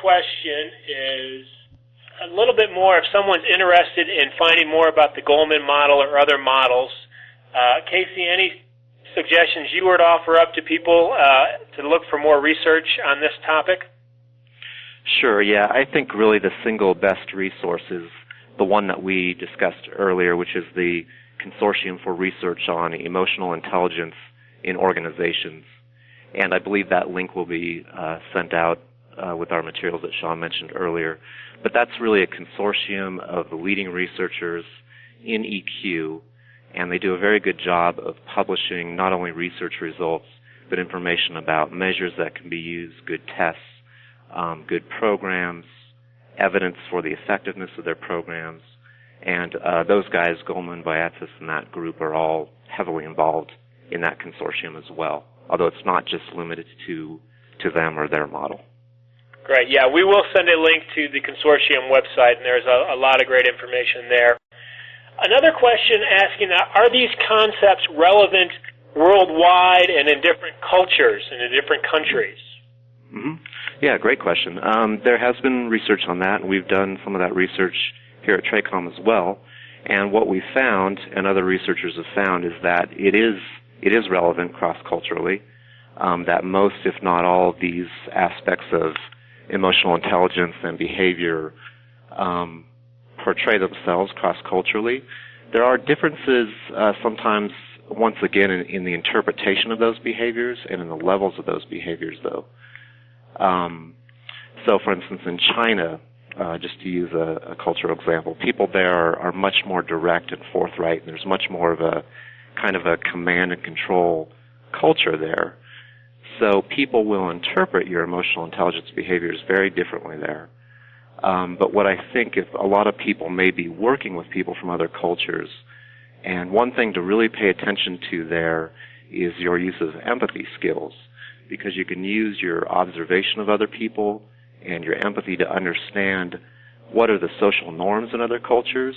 question is a little bit more if someone's interested in finding more about the Goldman model or other models. Casey, any suggestions you would offer up to people to look for more research on this topic? Sure, yeah. I think really the single best resource is the one that we discussed earlier, which is the Consortium for Research on Emotional Intelligence in Organizations. And I believe that link will be sent out with our materials that Sean mentioned earlier. But that's really a consortium of the leading researchers in EQ, and they do a very good job of publishing not only research results, but information about measures that can be used, good tests, good programs, evidence for the effectiveness of their programs. And those guys, Goldman, Viatis, and that group are all heavily involved in that consortium as well, although it's not just limited to them or their model. Great. Yeah, we will send a link to the consortium website, and there's a lot of great information there. Another question asking, are these concepts relevant worldwide and in different cultures and in different countries? Mm-hmm. Yeah, great question. There has been research on that, and we've done some of that research here at TRACOM as well. And what we found, and other researchers have found, is that it is relevant cross-culturally, that most, if not all, of these aspects of emotional intelligence and behavior portray themselves cross-culturally. There are differences sometimes, once again, in the interpretation of those behaviors and in the levels of those behaviors, though. So, for instance, in China, just to use a cultural example, people there are much more direct and forthright, and there's much more of a kind of a command and control culture there. So people will interpret your emotional intelligence behaviors very differently there. But what I think, if a lot of people may be working with people from other cultures, and one thing to really pay attention to there is your use of empathy skills, because you can use your observation of other people and your empathy to understand what are the social norms in other cultures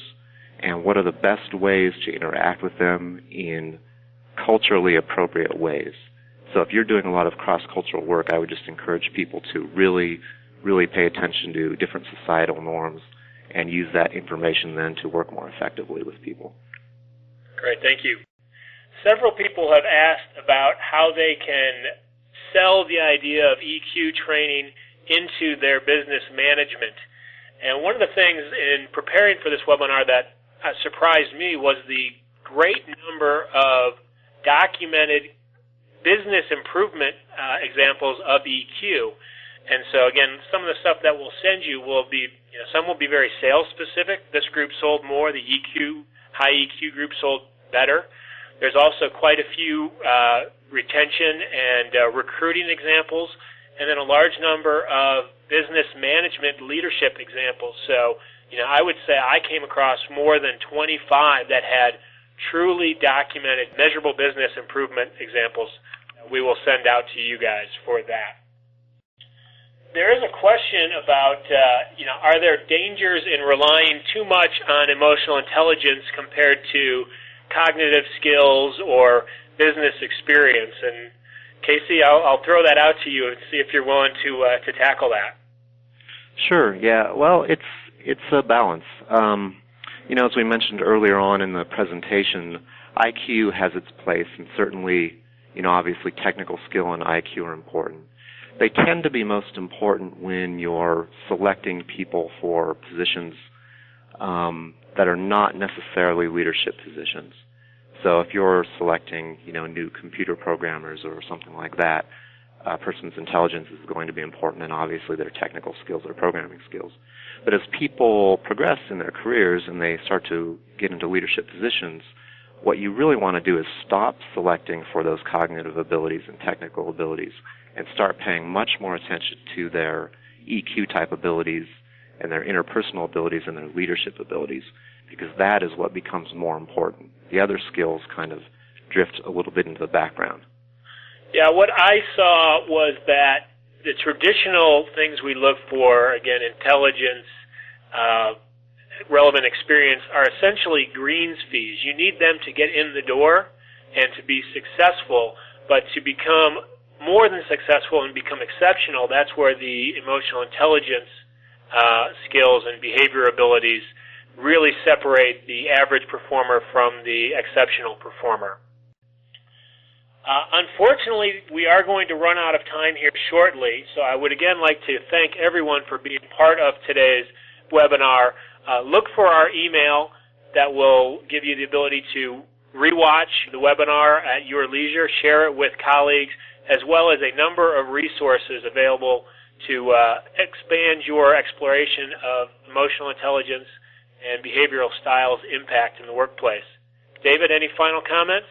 and what are the best ways to interact with them in culturally appropriate ways. So if you're doing a lot of cross-cultural work, I would just encourage people to really, really pay attention to different societal norms and use that information then to work more effectively with people. Great, thank you. Several people have asked about how they can sell the idea of EQ training into their business management. And one of the things in preparing for this webinar that surprised me was the great number of documented business improvement examples of EQ. And so again, some of the stuff that we'll send you will be, some will be very sales specific. This group sold more. The high EQ group sold better. There's also quite a few retention and recruiting examples, and then a large number of business management leadership examples. So, I would say I came across more than 25 that had truly documented measurable business improvement examples. We will send out to you guys for that. There is a question about, are there dangers in relying too much on emotional intelligence compared to cognitive skills or business experience? And Casey, I'll throw that out to you and see if you're willing to tackle that. Sure. Yeah. Well, it's a balance. As we mentioned earlier on in the presentation, IQ has its place, and certainly, obviously technical skill and IQ are important. They tend to be most important when you're selecting people for positions that are not necessarily leadership positions. So if you're selecting, new computer programmers or something like that, a person's intelligence is going to be important, and obviously their technical skills, their programming skills. But as people progress in their careers and they start to get into leadership positions, what you really want to do is stop selecting for those cognitive abilities and technical abilities and start paying much more attention to their EQ-type abilities and their interpersonal abilities and their leadership abilities, because that is what becomes more important. The other skills kind of drift a little bit into the background. Yeah, what I saw was that the traditional things we look for, again, intelligence, relevant experience, are essentially greens fees. You need them to get in the door and to be successful, but to become more than successful and become exceptional, that's where the emotional intelligence skills and behavior abilities really separate the average performer from the exceptional performer. Unfortunately, we are going to run out of time here shortly, so I would again like to thank everyone for being part of today's webinar. Look for our email that will give you the ability to rewatch the webinar at your leisure, share it with colleagues, as well as a number of resources available to expand your exploration of emotional intelligence and behavioral styles impact in the workplace. David, any final comments?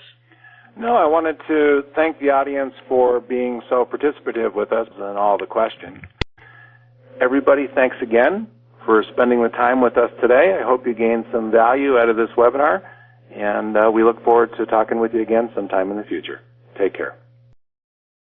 No, I wanted to thank the audience for being so participative with us and all the questions. Everybody, thanks again for spending the time with us today. I hope you gained some value out of this webinar, and we look forward to talking with you again sometime in the future. Take care.